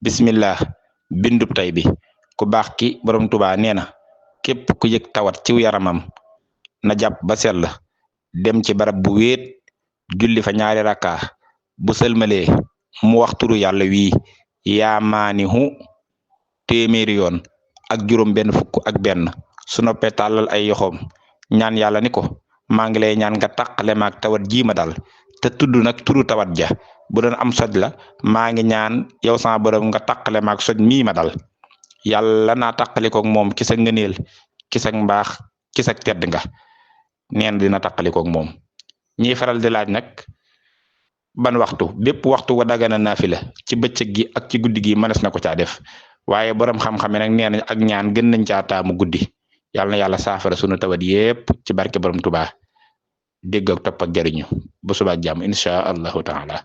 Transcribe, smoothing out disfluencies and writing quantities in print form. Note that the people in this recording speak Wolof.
bismillah bindub tay bi ku baax ki borom Tuubaa nee na képp ku yëg tawat ciw yaramam na jàpp ba sell dem ci barab bu wéet julli fa ñaari rakka bu sëlmalee mu wax turu yàlla wii yaa maanihu téeméeri yoon ak juróom benn fukk ak benn su noppee tàllal ay yoxoom ñaan yàlla ni ko maa ngi lay ñaan nga tàqale maag tawat jii ma dal te tudd nag turu tawat ja bu doon am soj la maa ngi ñaan yow sama borom nga tàqale maag soj mii ma dal yàlla naa tàqalikoog moom ci sa ngëneel ci sa mbaax ci sa tedd nga neen dina tàqalikoog moom ñiy faral di laaj nag ban waxtu bépp waxtu wa dagana naafila ci bëccëg gi ak ci guddi gi mënees na ko caa def waaye borom xam-xam nag nee nañ ak ñaan gën nañ caa taamu guddi yàlla na yàlla saafara sunu tawat yépp ci barke borom Tuubaa dégg ak topp ak jariñu bu subaa jàmm incha allahu taala